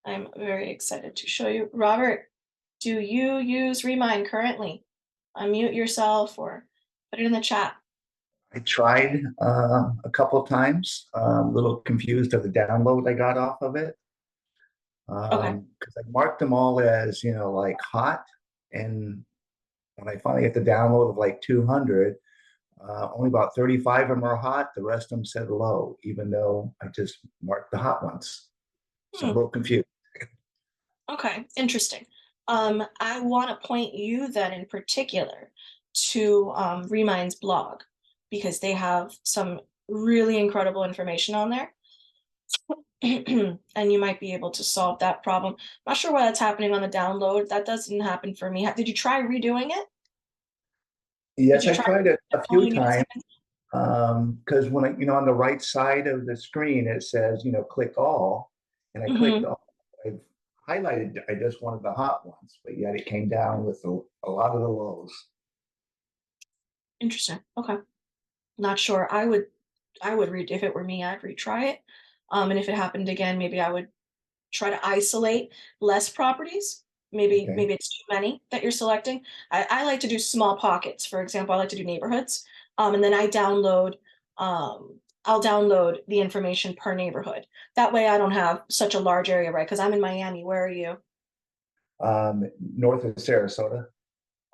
I'm very excited to show you. Robert, do you use Remind currently? Unmute yourself or put it in the chat. I tried a couple of times. A little confused of the download I got off of it Okay. because I marked them all as like hot, and when I finally get the download of like 200, only about 35 of them are hot. The rest of them said low, even though I just marked the hot ones. So I'm a Hmm. little confused. Okay. Interesting. I want to point you then in particular to Remind's blog because they have some really incredible information on there. And you might be able to solve that problem. Not sure why that's happening on the download. That doesn't happen for me. Did you try redoing it? Did Yes, you I try tried it a few following the times instructions? because when on the right side of the screen it says click all, and I clicked Mm-hmm. all. I've highlighted. I just wanted the hot ones, but yet it came down with a lot of the lows. Interesting. Okay. Not sure. I would read if it were me, I'd retry it. And if it happened again, maybe I would try to isolate less properties. Maybe Okay. maybe it's too many that you're selecting. I like to do small pockets. For example, I like to do neighborhoods. And then I'll download the information per neighborhood. That way I don't have such a large area, right? Because I'm in Miami. Where are you? North of Sarasota.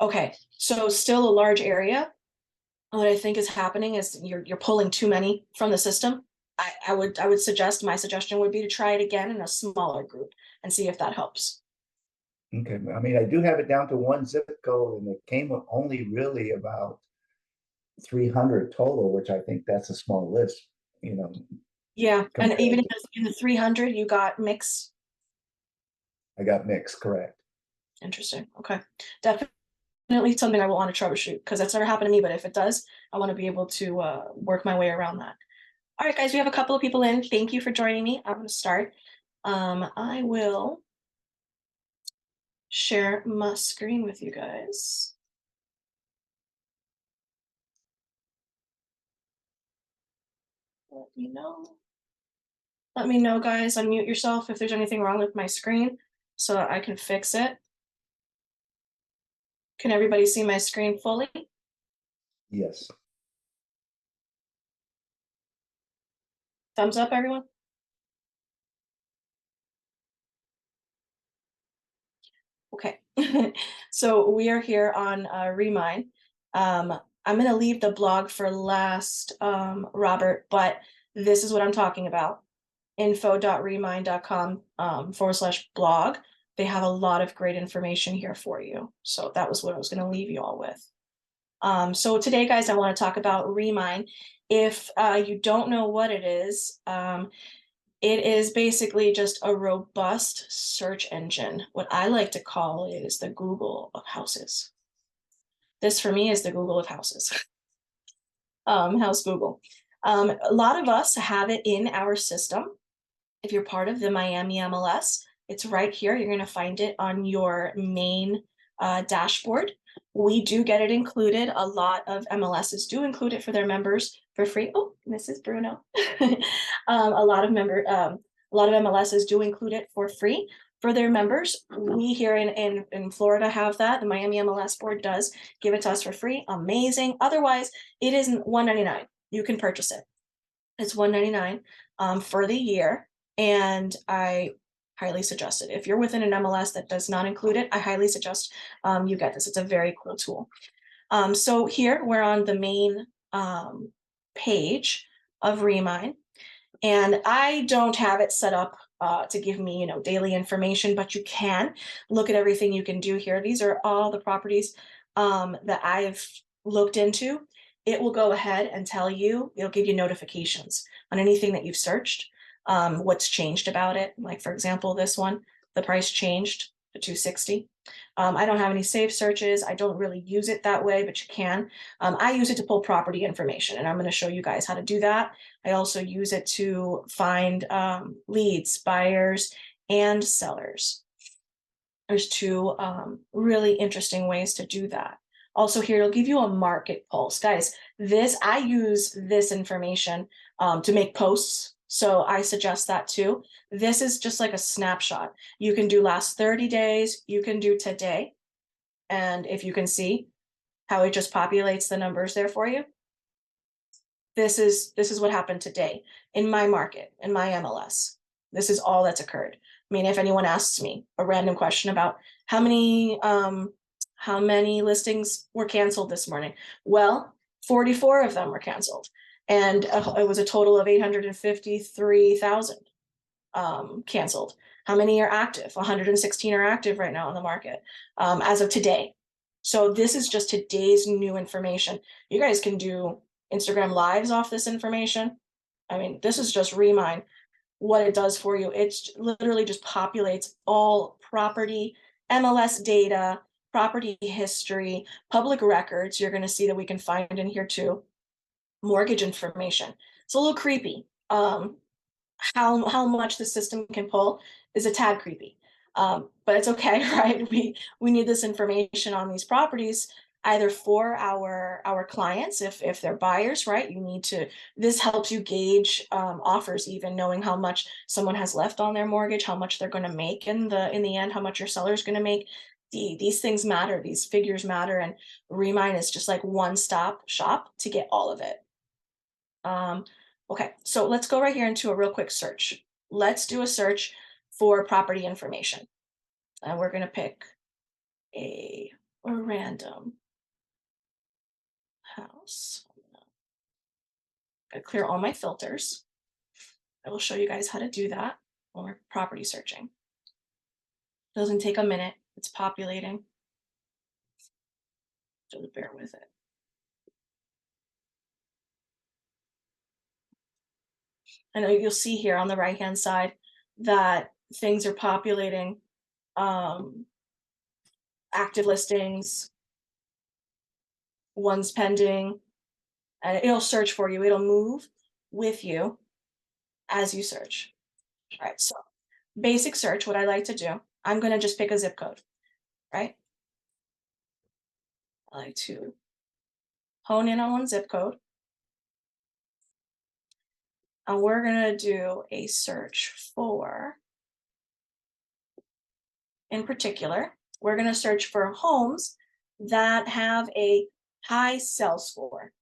Okay. So still a large area. What I think is happening is you're pulling too many from the system. I would suggest my suggestion would be to try it again in a smaller group and see if that helps. Okay. I mean, I do have it down to one zip code, and it came with only really about 300 total, which I think that's a small list, you know, Yeah, and even compared to. in the 300, you got mix. I got mixed, correct. Interesting. Okay, definitely something I will want to troubleshoot because that's never happened to me. But if it does, I want to be able to work my way around that. All right, guys, we have a couple of people in. Thank you for joining me. I'm going to start. I will share my screen with you guys. Let me know. Let me know, guys. Unmute yourself if there's anything wrong with my screen so I can fix it. Can everybody see my screen fully? Yes. Thumbs up, everyone. Okay. So we are here on Remind. I'm going to leave the blog for last, Robert, but this is what I'm talking about. info.remind.com /blog. They have a lot of great information here for you. So that was what I was going to leave you all with. So today, guys, I want to talk about Remind. If you don't know what it is basically just a robust search engine. What I like to call it is the Google of houses. This for me is the Google of houses. House Google. A lot of us have it in our system. If you're part of the Miami MLS, it's right here. You're going to find it on your main dashboard. We do get it included. A lot of MLSs do include it for their members for free. Oh, Mrs. Bruno. A lot of MLSs do include it for free for their members. We here in Florida have that. The Miami MLS board does give it to us for free. Amazing. Otherwise, it is $1.99. You can purchase it. It's $1.99 for the year. And I highly suggest it. If you're within an MLS that does not include it, I highly suggest you get this. It's a very cool tool. So here we're on the main page of Remind, and I don't have it set up to give me, daily information, but you can look at everything you can do here. These are all the properties that I've looked into. It will go ahead and tell you, it'll give you notifications on anything that you've searched, what's changed about it. Like, for example, this one, the price changed to $260. I don't have any saved searches. I don't really use it that way, but you can. I use it to pull property information, and I'm going to show you guys how to do that. I also use it to find leads, buyers, and sellers. There's two really interesting ways to do that. Also here, it'll give you a market pulse. Guys, I use this information to make posts. So I suggest that too. This is just like a snapshot. You can do last 30 days, you can do today. And if you can see how it just populates the numbers there for you, this is what happened today in my market, in my MLS. This is all that's occurred. I mean, if anyone asks me a random question about how many listings were canceled this morning, well, 44 of them were canceled, and it was a total of 853,000 canceled. How many are active? 116 are active right now on the market as of today. So this is just today's new information. You guys can do Instagram lives off this information. I mean, this is just Remind. What it does for you, it's literally just populates all property, MLS data, property history, public records. You're going to see that we can find in here too. Mortgage information. It's a little creepy. How much the system can pull is a tad creepy. But it's okay, right? We need this information on these properties either for our clients if they're buyers, right? You need to, this helps you gauge offers, even knowing how much someone has left on their mortgage, how much they're going to make in the end, how much your seller's going to make. These things matter, these figures matter, and Remind is just like one-stop shop to get all of it. Okay, so let's go right here into a real quick search. Let's do a search for property information. And we're going to pick a random house. I'm going to clear all my filters. I will show you guys how to do that when we're property searching. It doesn't take a minute. It's populating. So bear with it. I know you'll see here on the right-hand side that things are populating. Active listings, one's pending, and it'll search for you. It'll move with you as you search. All right, so basic search, what I like to do, I'm going to just pick a zip code, right? I like to hone in on one zip code. And we're going to do a search for, in particular, we're going to search for homes that have a high sell score.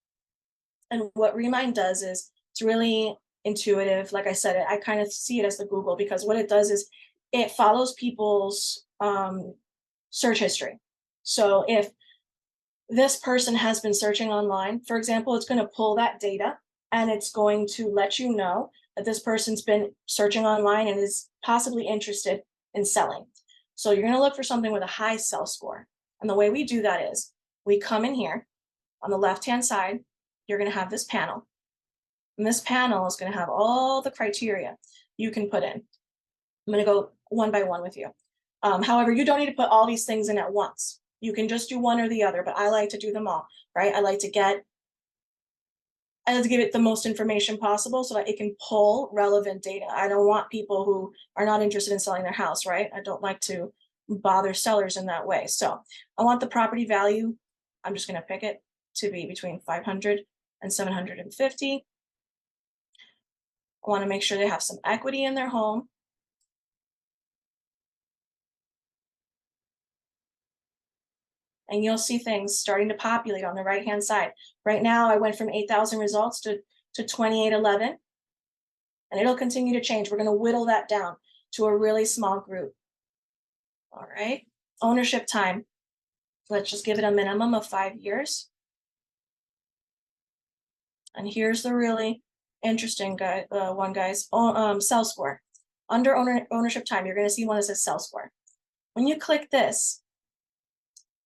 And what Remind does is it's really intuitive. Like I said, I kind of see it as the Google, because what it does is it follows people's search history. So if this person has been searching online, for example, it's going to pull that data and it's going to let you know that this person's been searching online and is possibly interested in selling. So you're going to look for something with a high sell score. And the way we do that is we come in here on the left-hand side, you're going to have this panel. And this panel is going to have all the criteria you can put in. I'm going to go one by one with you. However, you don't need to put all these things in at once. You can just do one or the other, but I like to do them all, right? I like to give it the most information possible so that it can pull relevant data. I don't want people who are not interested in selling their house, right? I don't like to bother sellers in that way. So I want the property value. I'm just going to pick it to be between 500 and 750. I want to make sure they have some equity in their home. And you'll see things starting to populate on the right-hand side. Right now, I went from 8,000 results to 2,811, and it'll continue to change. We're going to whittle that down to a really small group. All right, ownership time. Let's just give it a minimum of 5 years. And here's the really interesting one, guys. Sell score. Under ownership time, you're going to see one that says sell score. When you click this,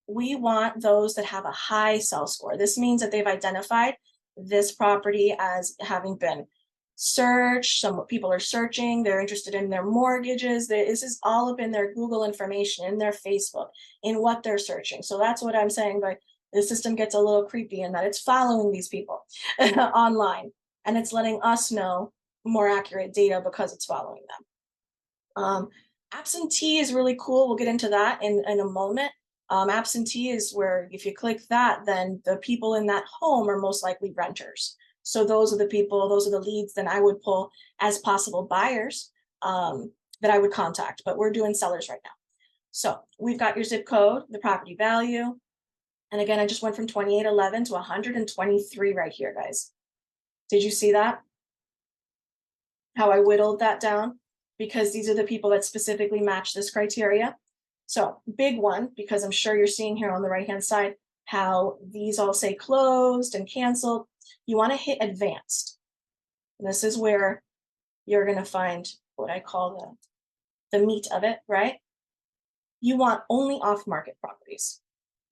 we want those that have a high sell score. This means that they've identified this property as having been searched. Some people are searching, they're interested in their mortgages. This is all up in their Google information, in their Facebook, in what they're searching. So that's what I'm saying by the system gets a little creepy in that it's following these people online, and it's letting us know more accurate data because it's following them. Absentee is really cool. We'll get into that in a moment. Absentee is where if you click that, then the people in that home are most likely renters. So those are the people, those are the leads that I would pull as possible buyers that I would contact, but we're doing sellers right now. So we've got your zip code, the property value. And again, I just went from 2811 to 123 right here, guys. Did you see that? How I whittled that down? Because these are the people that specifically match this criteria. So big one, because I'm sure you're seeing here on the right-hand side, how these all say closed and canceled. You want to hit advanced. And this is where you're going to find what I call the meat of it, right? You want only off-market properties.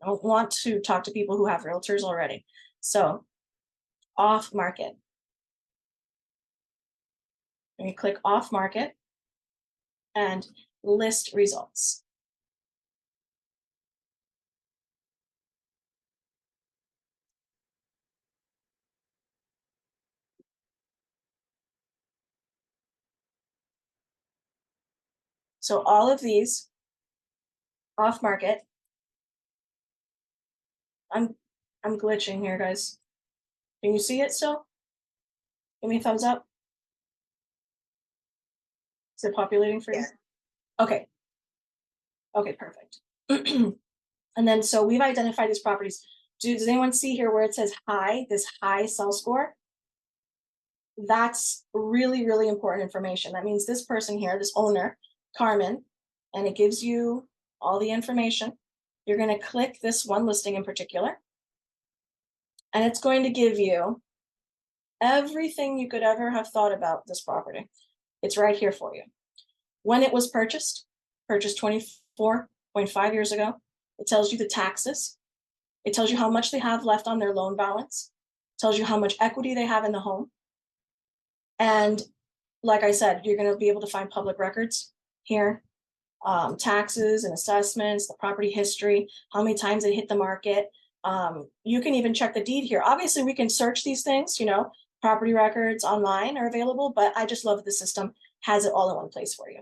I don't want to talk to people who have realtors already. So off-market. And you click off-market and list results. So all of these off-market. I'm glitching here, guys. Can you see it still? Give me a thumbs up. Is it populating for you? Yeah. Okay. Okay, perfect. And then so we've identified these properties. Does anyone see here where it says high, this high sell score? That's really, really important information. That means this person here, this owner, Carmen, and it gives you all the information. You're going to click this one listing in particular, and it's going to give you everything you could ever have thought about this property. It's right here for you. When it was purchased 24.5 years ago. It tells you the taxes. It tells you how much they have left on their loan balance. It tells you how much equity they have in the home. And like I said, you're going to be able to find public records here, taxes and assessments, the property history, how many times it hit the market. You can even check the deed here. Obviously, we can search these things, property records online are available, but I just love the system has it all in one place for you.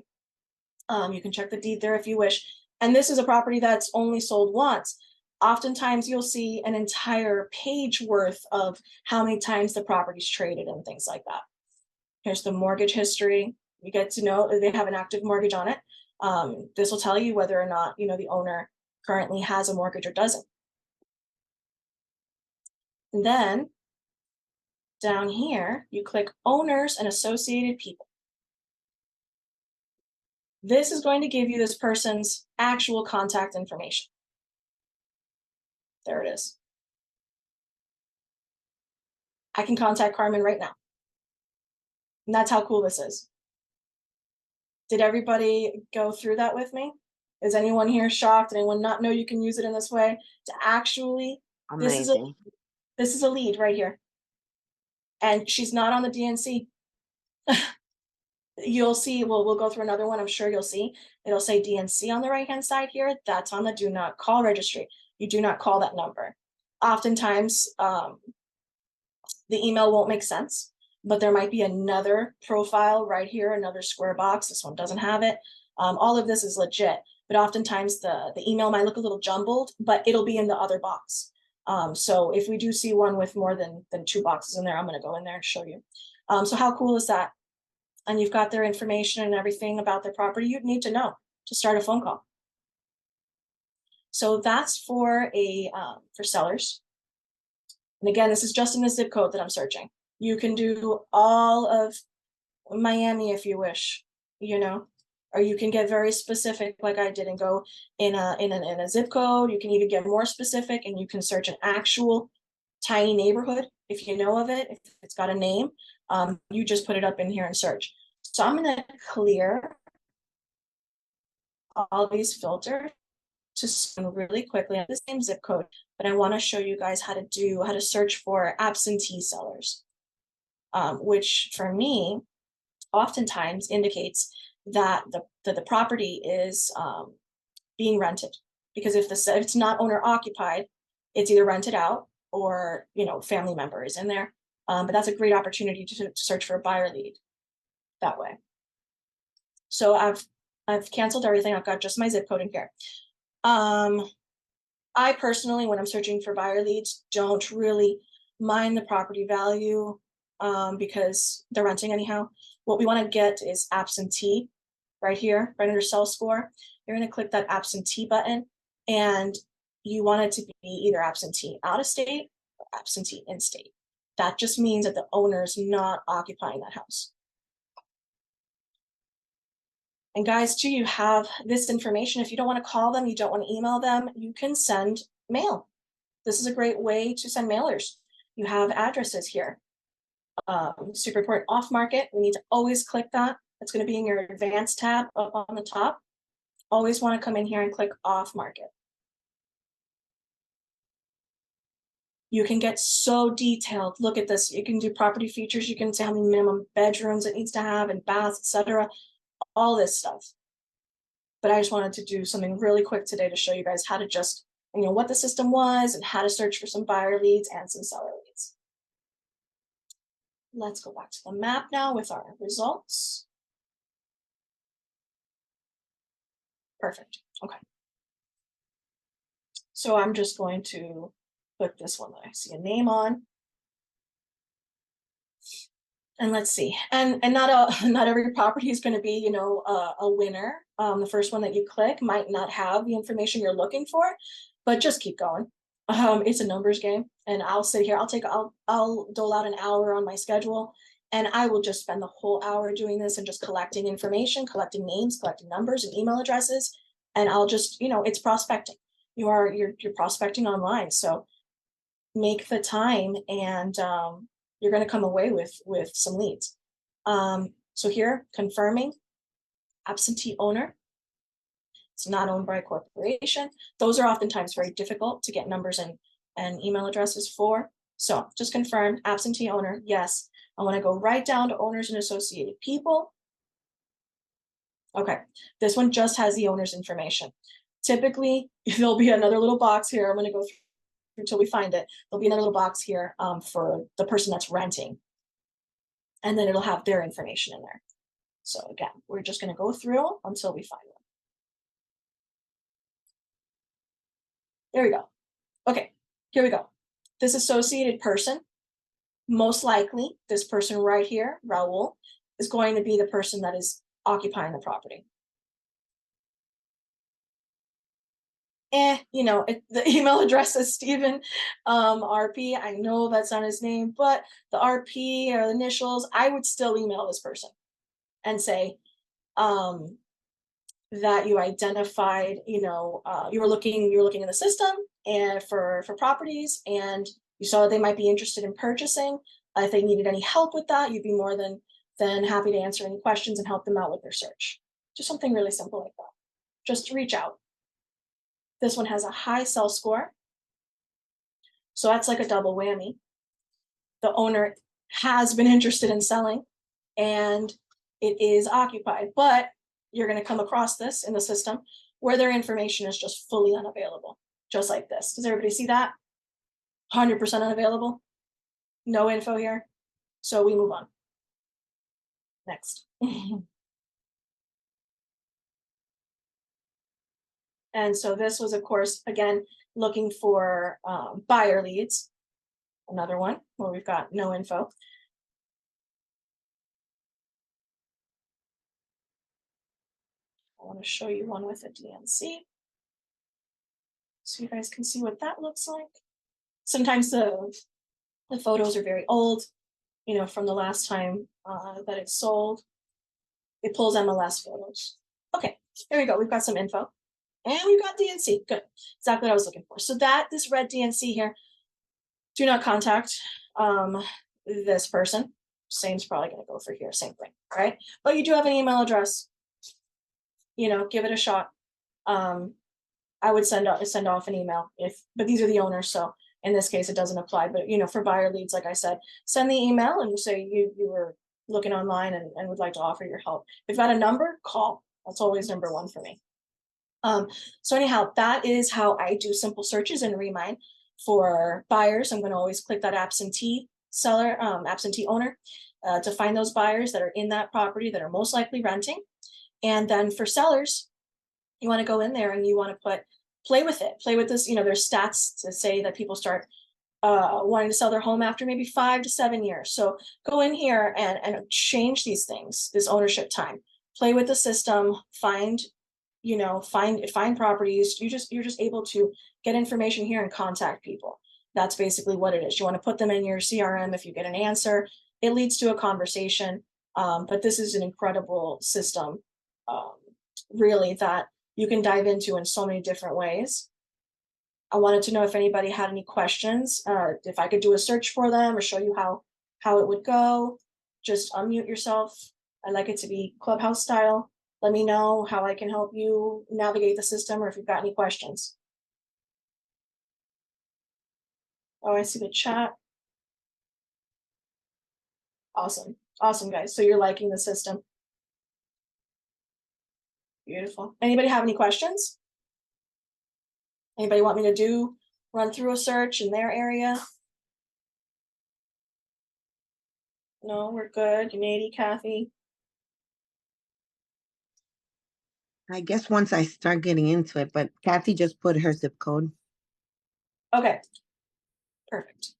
You can check the deed there if you wish. And this is a property that's only sold once. Oftentimes you'll see an entire page worth of how many times the property's traded and things like that. Here's the mortgage history. You get to know if they have an active mortgage on it. This will tell you whether or not, the owner currently has a mortgage or doesn't. And then down here, you click owners and associated people. This is going to give you this person's actual contact information. There it is. I can contact Carmen right now. And that's how cool this is. Did everybody go through that with me? Is anyone here shocked? Anyone not know you can use it in this way to actually, Amazing. this is a lead right here. And she's not on the DNC. You'll see, we'll go through another one. I'm sure you'll see. It'll say DNC on the right-hand side here. That's on the do not call registry. You do not call that number. Oftentimes, the email won't make sense, but there might be another profile right here, another square box. This one doesn't have it. All of this is legit, but oftentimes the email might look a little jumbled, but it'll be in the other box. So if we do see one with more than 2 boxes in there, I'm going to go in there and show you. So how cool is that? And you've got their information and everything about their property you'd need to know to start a phone call. So that's for sellers. And again, this is just in the zip code that I'm searching. You can do all of Miami if you wish, or you can get very specific like I did and go in a zip code. You can even get more specific and you can search an actual tiny neighborhood if you know of it, if it's got a name. You just put it up in here and search. So I'm going to clear all these filters to spin really quickly at the same zip code, but I want to show you guys how to search for absentee sellers, which for me oftentimes indicates that the property is being rented, because if it's not owner occupied, it's either rented out or family member is in there. But that's a great opportunity to search for a buyer lead that way. So I've canceled everything. I've got just my zip code in here. I personally, when I'm searching for buyer leads, don't really mind the property value because they're renting anyhow. What we want to get is absentee right here, right under sell score. You're going to click that absentee button, and you want it to be either absentee out of state or absentee in state. That just means that the owner's not occupying that house. And guys, too, you have this information. If you don't want to call them, you don't want to email them, you can send mail. This is a great way to send mailers. You have addresses here. Super important off market. We need to always click that. It's going to be in your advanced tab up on the top. Always want to come in here and click off market. You can get so detailed. Look at this. You can do property features. You can say how many minimum bedrooms it needs to have and baths, etc. All this stuff. But I just wanted to do something really quick today to show you guys how to just, what the system was and how to search for some buyer leads and some seller leads. Let's go back to the map now with our results. Perfect. Okay. So I'm just going to click this one that I see a name on. And let's see. And not every property is going to be, a winner. The first one that you click might not have the information you're looking for, but just keep going. It's a numbers game, and I'll sit here. I'll dole out an hour on my schedule, and I will just spend the whole hour doing this and just collecting information, collecting names, collecting numbers and email addresses, and I'll just, it's prospecting. You're prospecting online, so make the time, and you're going to come away with some leads. So here, confirming absentee owner. It's not owned by a corporation. Those are oftentimes very difficult to get numbers and email addresses for. So just confirm absentee owner. Yes. I want to go right down to owners and associated people. Okay. This one just has the owner's information. Typically, there'll be another little box here. I'm going to go through until we find it. There'll be another little box here for the person that's renting. And then it'll have their information in there. So again, we're just going to go through until we find them. There we go. Okay, here we go. This associated person, most likely this person right here, Raul, is going to be the person that is occupying the property. The email address is Stephen RP. I know that's not his name, but the RP or the initials, I would still email this person and say that you identified, you were looking in the system and for properties, and you saw that they might be interested in purchasing. If they needed any help with that, you'd be more than happy to answer any questions and help them out with their search. Just something really simple like that. Just reach out. This one has a high sell score. So that's like a double whammy. The owner has been interested in selling and it is occupied, but you're going to come across this in the system where their information is just fully unavailable, just like this. Does everybody see that? 100% unavailable. No info here. So we move on. Next. And so this was, of course, again, looking for buyer leads. Another one where we've got no info. I want to show you one with a DNC so you guys can see what that looks like. Sometimes the photos are very old, from the last time that it's sold. It pulls MLS photos. Okay, there we go. We've got some info. And we've got DNC. Good. Exactly what I was looking for. So this red DNC here, do not contact this person. Same's probably going to go for here. Same thing, right? But you do have an email address. Give it a shot. I would send off an email but these are the owners. So in this case, it doesn't apply. But, for buyer leads, like I said, send the email and say you were looking online and would like to offer your help. If you've got a number, call. That's always number one for me. So anyhow, that is how I do simple searches in Remind for buyers. I'm going to always click that absentee seller, absentee owner to find those buyers that are in that property that are most likely renting. And then for sellers, you want to go in there and you want to play with it. Play with this, there's stats to say that people start wanting to sell their home after maybe 5 to 7 years. So go in here and change these things, this ownership time, play with the system, find properties. You're just able to get information here and contact people. That's basically what it is. You want to put them in your CRM. If you get an answer, it leads to a conversation. But this is an incredible system, really, that you can dive into in so many different ways. I wanted to know if anybody had any questions, if I could do a search for them or show you how it would go. Just unmute yourself. I like it to be Clubhouse style. Let me know how I can help you navigate the system or if you've got any questions. Oh, I see the chat. Awesome. Awesome, guys. So you're liking the system. Beautiful. Anybody have any questions? Anybody want me to run through a search in their area? No, we're good. Unity, Kathy. I guess once I start getting into it, but Kathy just put her zip code. Okay. Perfect.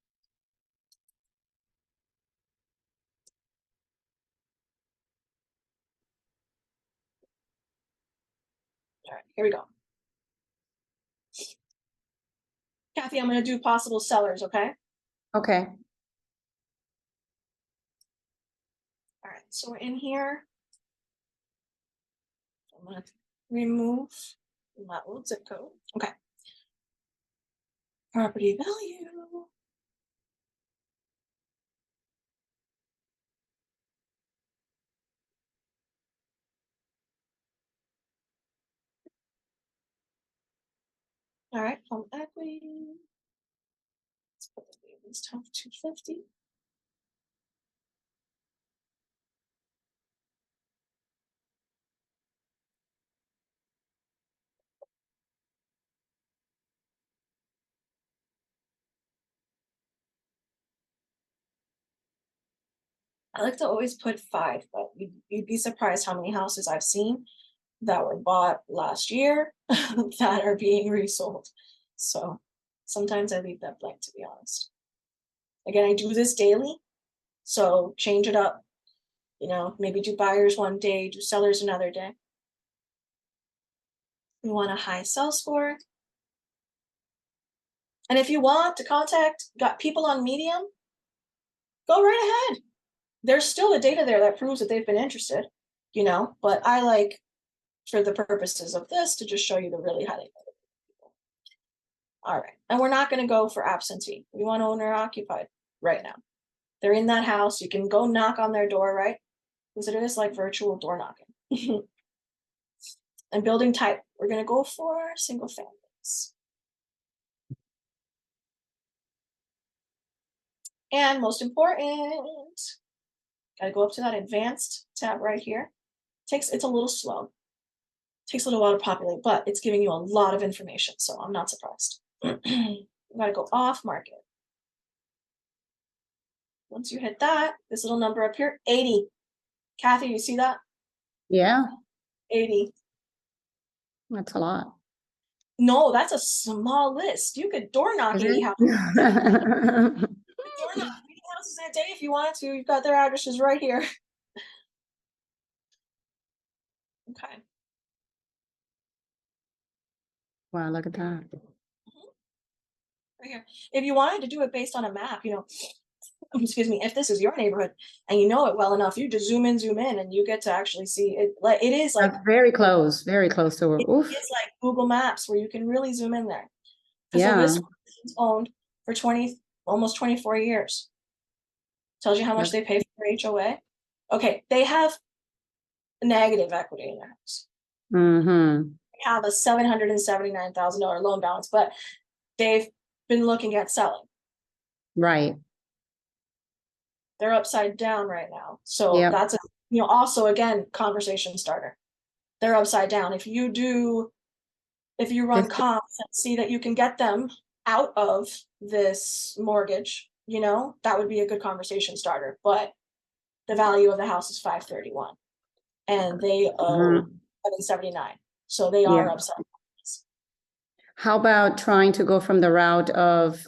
All right, here we go. Kathy, I'm going to do possible sellers, okay? Okay. All right, so we're in here. I'm going to remove that old zip code. Okay. Property value. All right, home equity. Let's put the savings top 250. I like to always put 5, but you'd be surprised how many houses I've seen that were bought last year that are being resold. So sometimes I leave that blank, to be honest. Again, I do this daily, so change it up. Maybe do buyers one day, do sellers another day. We want a high sell score. And if you want to got people on Medium, go right ahead. There's still the data there that proves that they've been interested, but I like, for the purposes of this, to just show you the really highly motivated people. All right, and we're not going to go for absentee. We want owner occupied right now. They're in that house. You can go knock on their door, right? Because it is like virtual door knocking. And building type, we're going to go for single families. And most important, got to go up to that advanced tab right here. It's a little slow. Takes a little while to populate, but it's giving you a lot of information, so I'm not surprised. You got to go off market. Once you hit that, this little number up here, 80. Kathy, you see that? Yeah, 80. that's a lot. No, that's a small list. You could door knock 80 houses. Door knock 80 houses in a day if you wanted to. You've got their addresses right here. Okay. Wow, look at that. Right here. If you wanted to do it based on a map, excuse me, if this is your neighborhood and you know it well enough, you just zoom in and you get to actually see it. Like it is like That's very close to it. Oof. it's like Google Maps where you can really zoom in there. So Yeah. this is owned for almost 24 years. Tells you how much they pay for HOA. Okay, they have negative equity in their house. Mm-hmm. They have a $779,000 loan balance, but they've been looking at selling. Right. They're upside down right now. So that's also again, conversation starter. They're upside down. If you run comps and see that you can get them out of this mortgage, that would be a good conversation starter. But the value of the house is 531 and they owe 779. So they are upside. How about trying to go from the route of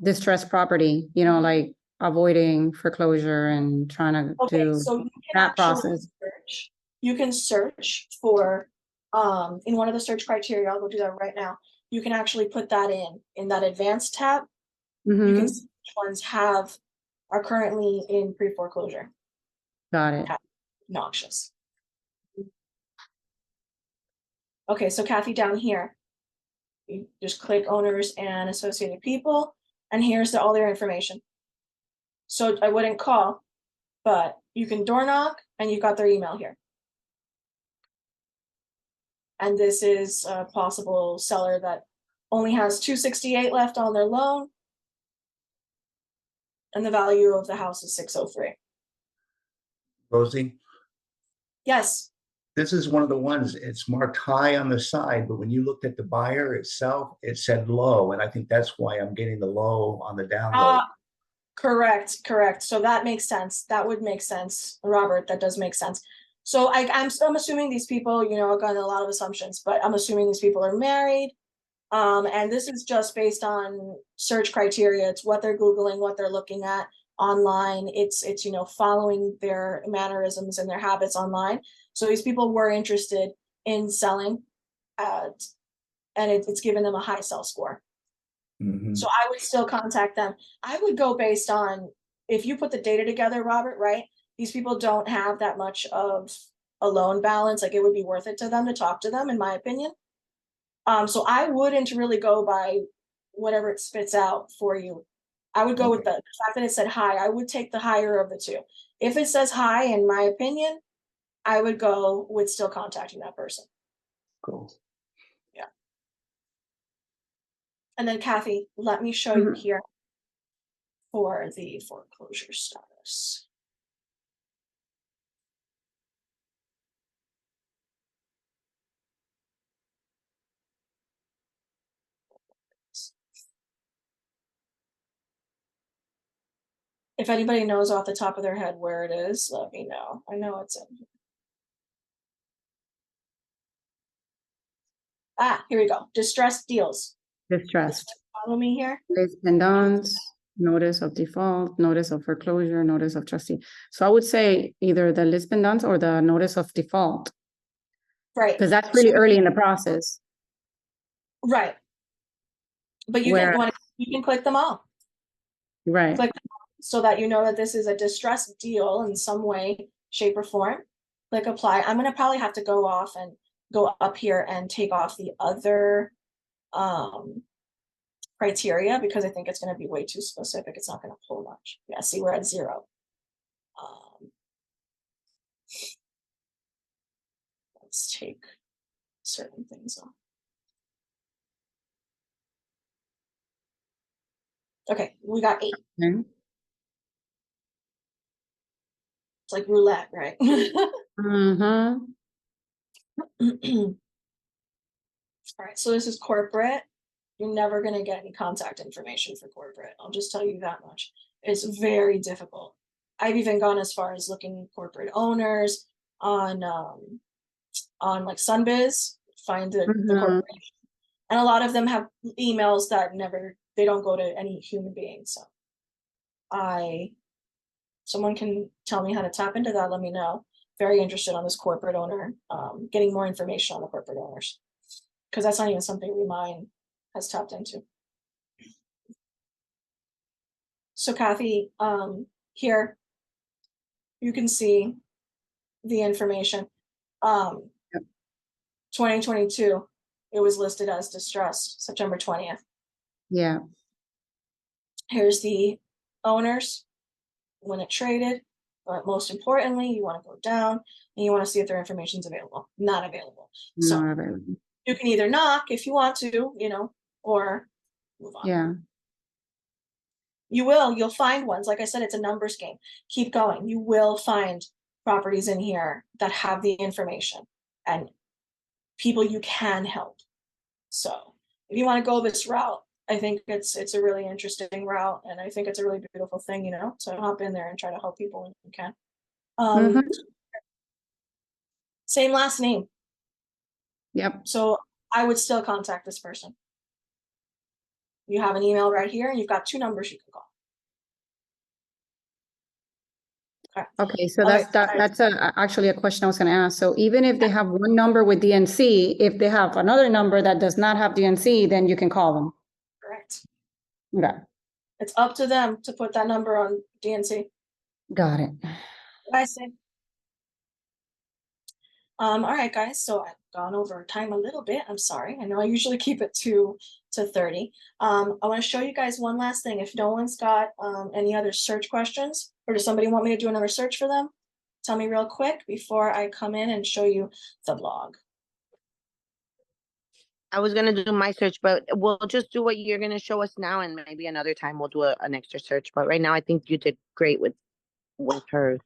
distressed property, you know, like avoiding foreclosure and trying to Okay, do so you can that actually process? search, you can search for, in one of the search criteria, I'll go do that right now. You can actually put that in that advanced tab. You Mhm. can see which ones are currently in pre-foreclosure. Got it. Noxious. Okay, so Kathy, down here, you just click owners and associated people, and here's all their information. So I wouldn't call, but you can door knock, and you've got their email here. And this is a possible seller that only has $268 left on their loan, and the value of the house is $603. Rosie, Yes. this is one of the ones, it's marked high on the side, but when you looked at the buyer itself, it said low. And I think that's why I'm getting the low on the download. Correct. So that makes sense. That would make sense, Robert. That does make sense. So I'm assuming these people, you know, I've got a lot of assumptions, but I'm assuming these people are married. And this is just based on search criteria. It's what they're Googling, what they're looking at online. It's you know, following their mannerisms and their habits online. So these people were interested in selling, and it's given them a high sell score. Mhm. So I would still contact them. I would go based on, if you put the data together, Robert, right? These people don't have that much of a loan balance. Like, it would be worth it to them to talk to them, in my opinion. So I wouldn't really go by whatever it spits out for you. I would go with the fact that it said high. I would take the higher of the two. If it says high, in my opinion, I would go with still contacting that person. Cool. And then Kathy, let me show you Mhm. here for the foreclosure status. If anybody knows off the top of their head where it is, let me know. I know it's in here. Ah, here we go. Distressed deals. Distressed. Follow me here. Pendants, notice of default, notice of foreclosure, notice of trustee. So I would say either the list pendants or the notice of default, Right. because that's pretty early in the process. Right. But you Where, can click them all. right. Click them all so that you know that this is a distressed deal in some way, shape, or form. Click apply. I'm gonna probably have to go off and go up here and take off the other criteria, because I think it's going to be way too specific. It's not going to pull much. Yeah, see, we're at 0. Let's take certain things off. Okay, we got 8. Okay. It's like roulette, right? Mm-hmm. All right, so this is corporate. You're never going to get any contact information for corporate. I'll just tell you that much. It's very difficult. I've even gone as far as looking corporate owners on like Sunbiz, find the corporation. And a lot of them have emails that they don't go to any human being. So someone can tell me how to tap into that, let me know. Very interested on this corporate owner, getting more information on the corporate owners, because that's not even something Remind has tapped into. So Kathy, here you can see the information. 2022, it was listed as distressed, September 20th. Yeah. Here's the owners when it traded, but most importantly, you want to go down and you want to see if their information is available. Not available. So Not available. you can either knock if you want to, you know, or move on. Yeah. You'll find ones. Like I said, it's a numbers game. Keep going. You will find properties in here that have the information and people you can help. So if you want to go this route, I think it's a really interesting route, and I think it's a really beautiful thing, you know, to hop in there and try to help people when you can. Mhm. Same last name. Yep. So I would still contact this person. You have an email right here, and you've got 2 numbers you can call. Okay, so All right, that's actually a question I was gonna ask. So even if they have one number with DNC, if they have another number that does not have DNC, then you can call them. Correct. Okay, It's up to them to put that number on DNC. got it. I see. All right, guys. So I've gone over time a little bit. I'm sorry. I know I usually keep it to 30. I want to show you guys one last thing. If no one's got any other search questions, or does somebody want me to do another search for them? Tell me real quick before I come in and show you the blog. I was gonna do my search, but we'll just do what you're gonna show us now, and maybe another time we'll do an extra search. But right now, I think you did great with hers.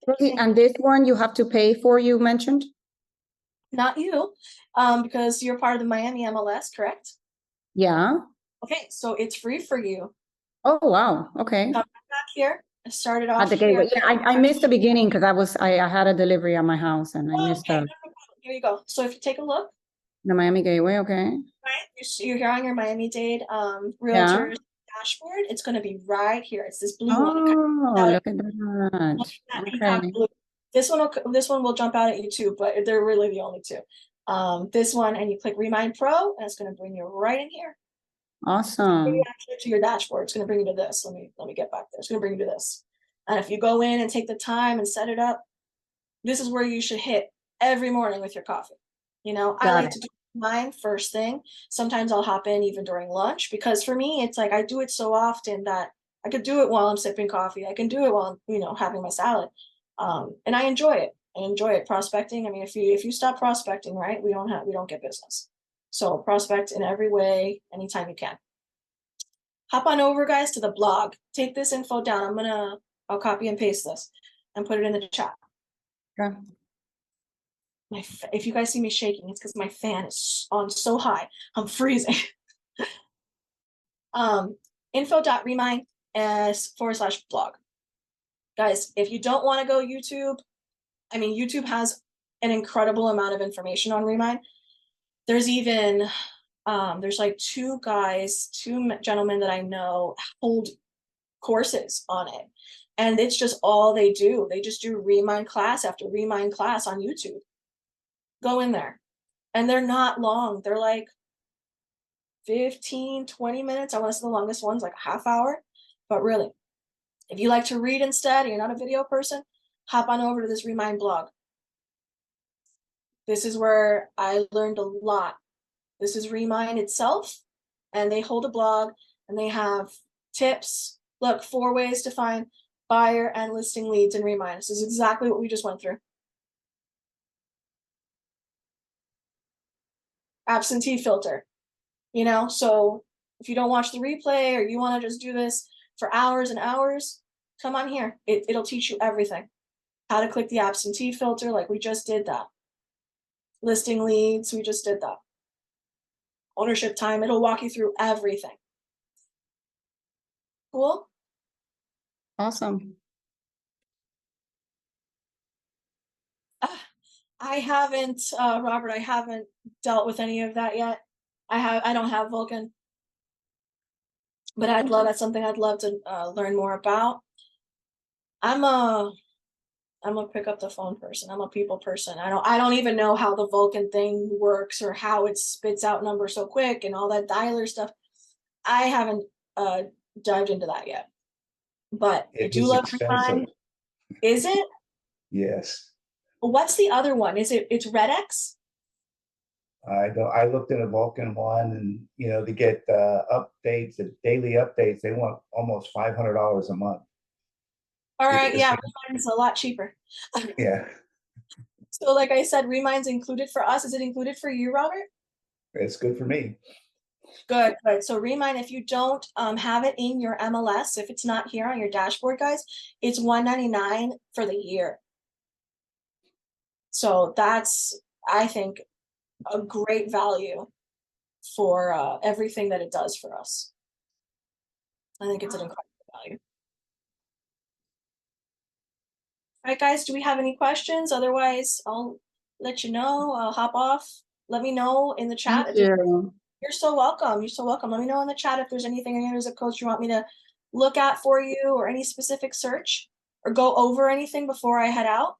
Rosie, and this one you have to pay for, you mentioned? Not you, because you're part of the Miami MLS, correct? Yeah. Okay, so it's free for you. Oh, wow, okay. Come back here. I started At off the here. gateway. Yeah, I missed the beginning because I had a delivery at my house and I Oh, missed okay, no problem. Here you go. So if you take a look, the Miami Gateway, okay? right, you're here on your Miami-Dade Yeah. realtors dashboard. It's going to be right here. It's this blue one. It Oh, out look at that. that peacock Okay. blue. This one will jump out at you too, but they're really the only two. This one, and you click Remind Pro, and it's going to bring you right in here. Awesome. Actually, to your dashboard, it's going to bring you to this. Let me get back there. It's going to bring you to this. And if you go in and take the time and set it up, this is where you should hit every morning with your coffee. You know, I Got like it. to do mine first thing. Sometimes I'll hop in even during lunch, because for me, it's like I do it so often that I could do it while I'm sipping coffee. I can do it while I'm, having my salad. And I enjoy it. I enjoy it. Prospecting. I mean, if you stop prospecting, right, we don't get business. So prospect in every way, anytime you can. Hop on over, guys, to the blog. Take this info down. I'll copy and paste this and put it in the chat. Okay. If you guys see me shaking, it's because my fan is on so high. I'm freezing. Info.remind /blog. Guys, if you don't want to go YouTube, I mean, YouTube has an incredible amount of information on Remind. There's even there's like 2 gentlemen that I know hold courses on it, and it's just all they do. They just do Remind class after Remind class on YouTube. Go in there, and they're not long. They're like 15-20 minutes. I want to say the longest one's like a half hour. But really, if you like to read instead, you're not a video person, hop on over to this Remind blog. This is where I learned a lot. This is Remind itself, and they hold a blog, and they have tips. Look, 4 ways to find buyer and listing leads in Remind. This is exactly what we just went through. Absentee filter, so if you don't watch the replay, or you want to just do this for hours and hours, come on here. It'll teach you everything. How to click the absentee filter, like we just did that. Listing leads, we just did that. Ownership time, it'll walk you through everything. Cool? Awesome. I haven't, Robert, I haven't dealt with any of that yet. I don't have Vulcan, but that's something I'd love to learn more about. I'm a pick up the phone person. I'm a people person. I don't even know how the Vulcan thing works, or how it spits out numbers so quick and all that dialer stuff. I haven't dived into that yet, but I It do is love expensive. Remind. Is it? Yes. What's the other one? It's RedX? I looked at a Vulcan one, and to get updates, the daily updates, they want almost $500 a month. All right, It's- yeah, Remind's a lot cheaper. Yeah, So like I said, Remind's included for us. Is it included for you, Robert? it's good for me. Good. So Remind, if you don't have it in your MLS, if it's not here on your dashboard, guys, it's $199 for the year. So that's, I think, a great value for everything that it does for us. I think it's an incredible value. All right, guys, do we have any questions? Otherwise, I'll let you know. I'll hop off. Let me know in the chat. Thank you. You're so welcome. You're so welcome. Let me know in the chat if there's anything in your zip codes you want me to look at for you, or any specific search, or go over anything before I head out.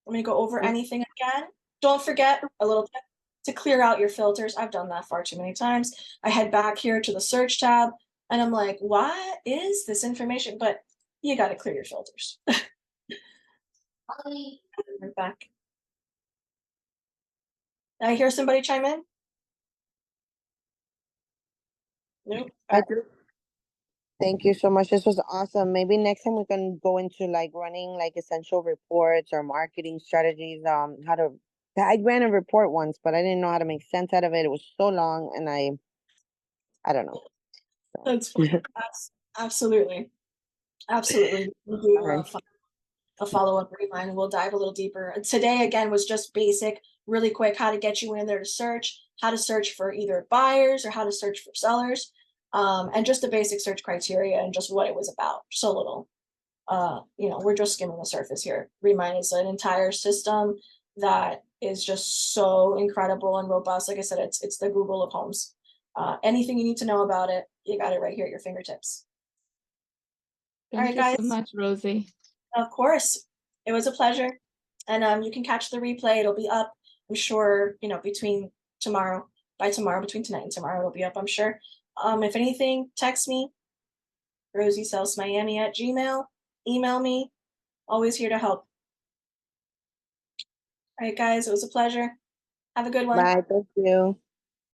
I'm gonna go over anything again. Don't forget a little tip to clear out your filters. I've done that far too many times. I head back here to the search tab and I'm like, what is this information? But you got to clear your filters. Right back. Did I hear somebody chime in? Nope. I do. Thank you so much. This was awesome. Maybe next time we can go into like running like essential reports or marketing strategies. How to. I ran a report once, but I didn't know how to make sense out of it. It was so long, and I don't know. So. That's fine. Absolutely. Absolutely. We'll do Alright. a follow-up remind. We'll dive a little deeper. Today, again, was just basic, really quick, how to get you in there to search, how to search for either buyers or how to search for sellers, and just the basic search criteria and just what it was about. So little. We're just skimming the surface here. Remind is an entire system that is just so incredible and robust. Like I said, it's the Google of homes. Anything you need to know about it, you got it right here at your fingertips. Thank All right, you guys. so much, Rosie. Of course, it was a pleasure. And you can catch the replay. It'll be up, I'm sure, between between tonight and tomorrow, it'll be up, I'm sure. If anything, text me, rosiesalesmiami@gmail.com. Email me. Always here to help. All right, guys, it was a pleasure. Have a good one. Bye. Thank you.